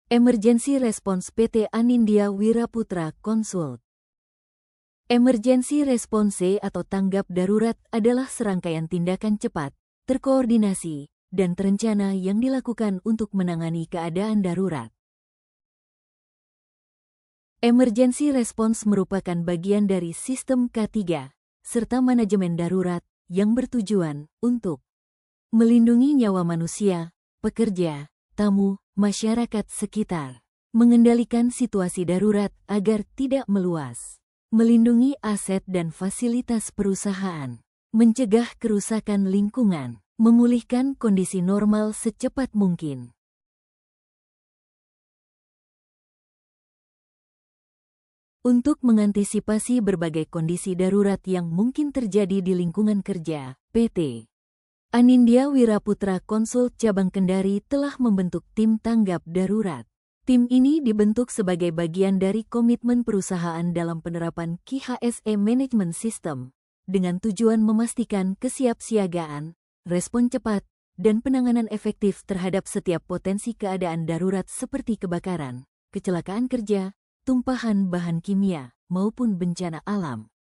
Emergency Response PT Anindya Wiraputra Consult. Emergency Response atau tanggap darurat adalah serangkaian tindakan cepat, terkoordinasi, dan terencana yang dilakukan untuk menangani keadaan darurat. Emergency Response merupakan bagian dari sistem K3, serta manajemen darurat yang bertujuan untuk melindungi nyawa manusia, pekerja, tamu, masyarakat sekitar, mengendalikan situasi darurat agar tidak meluas, melindungi aset dan fasilitas perusahaan, mencegah kerusakan lingkungan, memulihkan kondisi normal secepat mungkin. Untuk mengantisipasi berbagai kondisi darurat yang mungkin terjadi di lingkungan kerja, PT Anindya Wiraputra Consult Cabang Kendari telah membentuk tim tanggap darurat. Tim ini dibentuk sebagai bagian dari komitmen perusahaan dalam penerapan KHSE Management System, dengan tujuan memastikan kesiapsiagaan, respon cepat, dan penanganan efektif terhadap setiap potensi keadaan darurat seperti kebakaran, kecelakaan kerja, tumpahan bahan kimia, maupun bencana alam.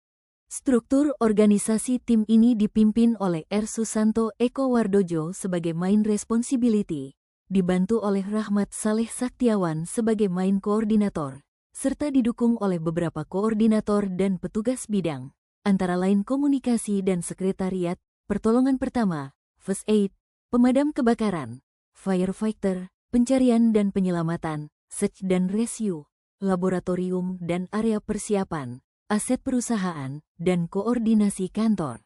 Struktur organisasi tim ini dipimpin oleh R. Susanto Eko Wardojo sebagai Main Responsibility, dibantu oleh Rahmat Saleh Saktiawan sebagai Main Koordinator, serta didukung oleh beberapa koordinator dan petugas bidang, antara lain komunikasi dan sekretariat, pertolongan pertama, first aid, pemadam kebakaran, firefighter, pencarian dan penyelamatan, search dan rescue, laboratorium dan area persiapan, aset perusahaan, dan koordinasi kantor.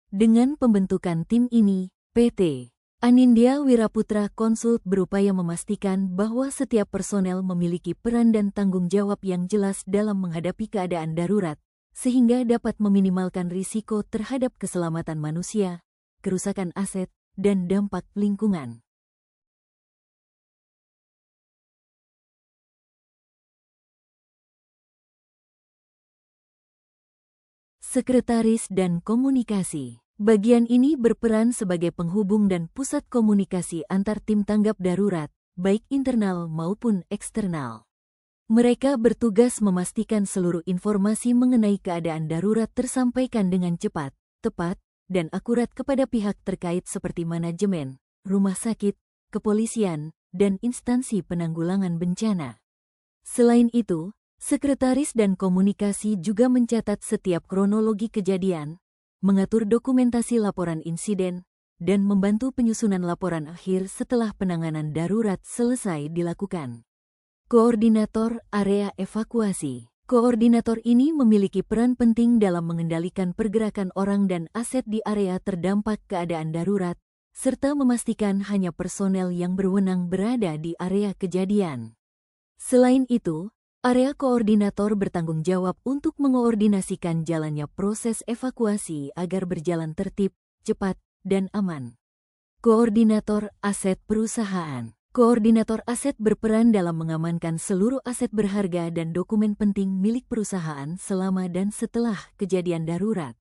Dengan pembentukan tim ini, PT Anindya Wiraputra Consult berupaya memastikan bahwa setiap personel memiliki peran dan tanggung jawab yang jelas dalam menghadapi keadaan darurat, sehingga dapat meminimalkan risiko terhadap keselamatan manusia, kerusakan aset, dan dampak lingkungan. Sekretaris dan Komunikasi. Bagian ini berperan sebagai penghubung dan pusat komunikasi antar tim tanggap darurat, baik internal maupun eksternal. Mereka bertugas memastikan seluruh informasi mengenai keadaan darurat tersampaikan dengan cepat, tepat, dan akurat kepada pihak terkait seperti manajemen, rumah sakit, kepolisian, dan instansi penanggulangan bencana. Selain itu, Sekretaris dan Komunikasi juga mencatat setiap kronologi kejadian, mengatur dokumentasi laporan insiden, dan membantu penyusunan laporan akhir setelah penanganan darurat selesai dilakukan. Koordinator Area Evakuasi. Koordinator ini memiliki peran penting dalam mengendalikan pergerakan orang dan aset di area terdampak keadaan darurat, serta memastikan hanya personel yang berwenang berada di area kejadian. Selain itu, area koordinator bertanggung jawab untuk mengoordinasikan jalannya proses evakuasi agar berjalan tertib, cepat, dan aman. Koordinator Aset Perusahaan. Koordinator aset berperan dalam mengamankan seluruh aset berharga dan dokumen penting milik perusahaan selama dan setelah kejadian darurat.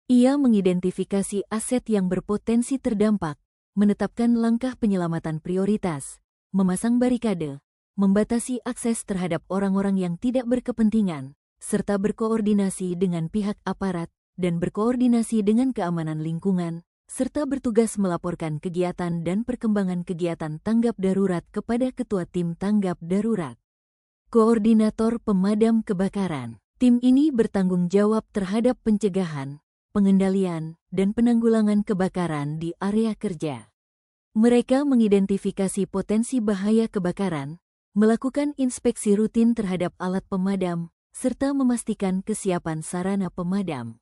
Ia mengidentifikasi aset yang berpotensi terdampak, menetapkan langkah penyelamatan prioritas, memasang barikade, membatasi akses terhadap orang-orang yang tidak berkepentingan, serta berkoordinasi dengan pihak aparat dan berkoordinasi dengan keamanan lingkungan, serta bertugas melaporkan kegiatan dan perkembangan kegiatan tanggap darurat kepada Ketua Tim Tanggap Darurat. Koordinator Pemadam Kebakaran. Tim ini bertanggung jawab terhadap pencegahan, pengendalian, dan penanggulangan kebakaran di area kerja. Mereka mengidentifikasi potensi bahaya kebakaran, melakukan inspeksi rutin terhadap alat pemadam, serta memastikan kesiapan sarana pemadam.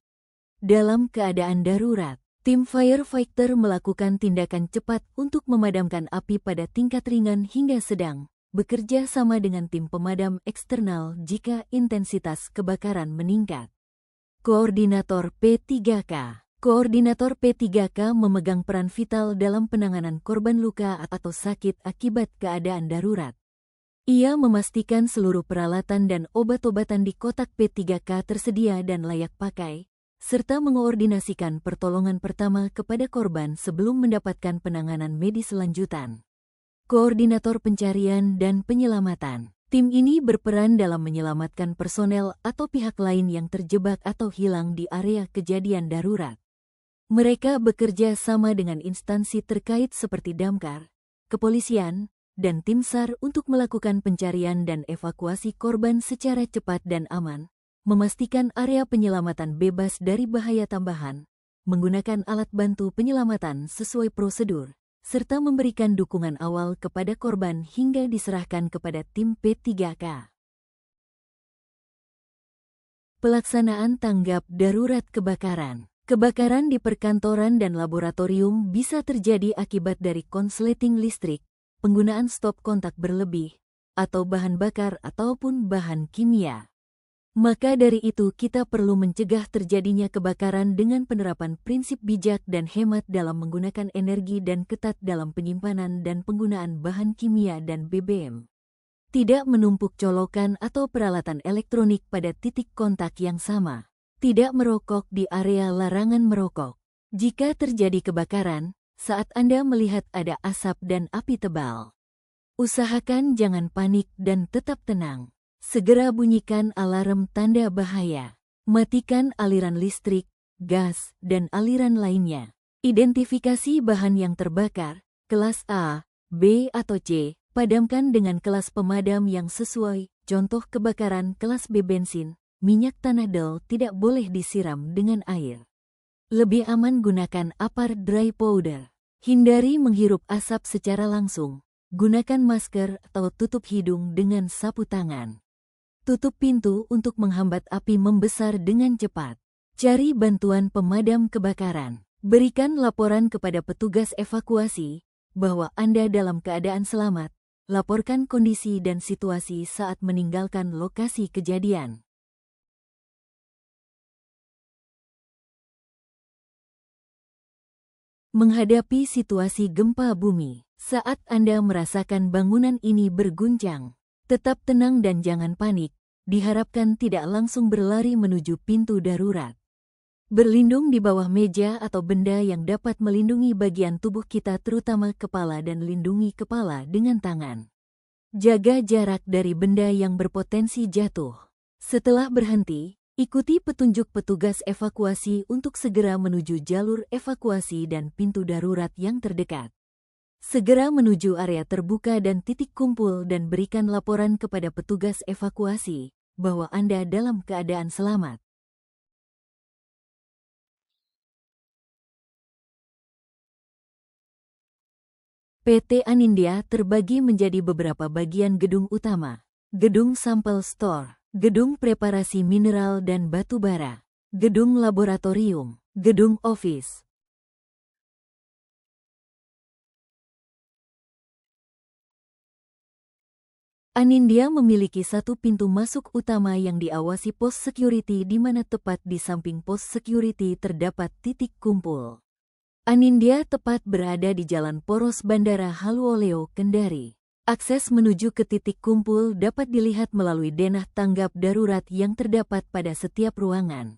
Dalam keadaan darurat, tim firefighter melakukan tindakan cepat untuk memadamkan api pada tingkat ringan hingga sedang, bekerja sama dengan tim pemadam eksternal jika intensitas kebakaran meningkat. Koordinator P3K. Koordinator P3K memegang peran vital dalam penanganan korban luka atau sakit akibat keadaan darurat. Ia memastikan seluruh peralatan dan obat-obatan di kotak P3K tersedia dan layak pakai, serta mengoordinasikan pertolongan pertama kepada korban sebelum mendapatkan penanganan medis lanjutan. koordinator pencarian dan penyelamatan. Tim ini berperan dalam menyelamatkan personel atau pihak lain yang terjebak atau hilang di area kejadian darurat. Mereka bekerja sama dengan instansi terkait seperti damkar, kepolisian, dan tim SAR untuk melakukan pencarian dan evakuasi korban secara cepat dan aman, memastikan area penyelamatan bebas dari bahaya tambahan, menggunakan alat bantu penyelamatan sesuai prosedur, serta memberikan dukungan awal kepada korban hingga diserahkan kepada tim P3K. Pelaksanaan tanggap darurat kebakaran. Kebakaran di perkantoran dan laboratorium bisa terjadi akibat dari konsleting listrik, penggunaan stop kontak berlebih, atau bahan bakar ataupun bahan kimia. Maka dari itu kita perlu mencegah terjadinya kebakaran dengan penerapan prinsip bijak dan hemat dalam menggunakan energi dan ketat dalam penyimpanan dan penggunaan bahan kimia dan BBM. Tidak menumpuk colokan atau peralatan elektronik pada titik kontak yang sama. Tidak merokok di area larangan merokok. Jika terjadi kebakaran, saat Anda melihat ada asap dan api tebal, usahakan jangan panik dan tetap tenang. Segera bunyikan alarm tanda bahaya. Matikan aliran listrik, gas, dan aliran lainnya. Identifikasi bahan yang terbakar, kelas A, B, atau C, padamkan dengan kelas pemadam yang sesuai. Contoh kebakaran kelas B bensin, minyak tanah del tidak boleh disiram dengan air. Lebih aman gunakan APAR dry powder. Hindari menghirup asap secara langsung. Gunakan masker atau tutup hidung dengan sapu tangan. Tutup pintu untuk menghambat api membesar dengan cepat. Cari bantuan pemadam kebakaran. Berikan laporan kepada petugas evakuasi bahwa Anda dalam keadaan selamat. Laporkan kondisi dan situasi saat meninggalkan lokasi kejadian. Menghadapi situasi gempa bumi. Saat Anda merasakan bangunan ini berguncang, tetap tenang dan jangan panik. Diharapkan tidak langsung berlari menuju pintu darurat. Berlindung di bawah meja atau benda yang dapat melindungi bagian tubuh kita terutama kepala dan lindungi kepala dengan tangan. Jaga jarak dari benda yang berpotensi jatuh. Setelah berhenti, ikuti petunjuk petugas evakuasi untuk segera menuju jalur evakuasi dan pintu darurat yang terdekat. Segera menuju area terbuka dan titik kumpul dan berikan laporan kepada petugas evakuasi bahwa Anda dalam keadaan selamat. PT Anindya terbagi menjadi beberapa bagian gedung utama, gedung sampel store, gedung preparasi mineral dan batu bara, gedung laboratorium, gedung office. Anindya memiliki satu pintu masuk utama yang diawasi pos security di mana tepat di samping pos security terdapat titik kumpul. Anindya tepat berada di Jalan Poros Bandara Haluoleo, Kendari. Akses menuju ke titik kumpul dapat dilihat melalui denah tanggap darurat yang terdapat pada setiap ruangan.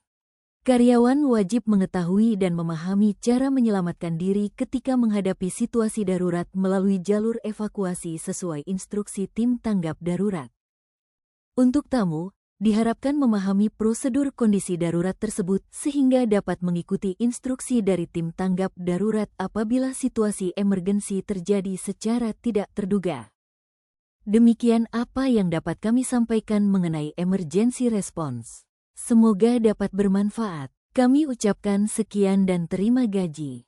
Karyawan wajib mengetahui dan memahami cara menyelamatkan diri ketika menghadapi situasi darurat melalui jalur evakuasi sesuai instruksi tim tanggap darurat. Untuk tamu, diharapkan memahami prosedur kondisi darurat tersebut sehingga dapat mengikuti instruksi dari tim tanggap darurat apabila situasi emergensi terjadi secara tidak terduga. Demikian apa yang dapat kami sampaikan mengenai emergency response. Semoga dapat bermanfaat. Kami ucapkan sekian dan terima gaji.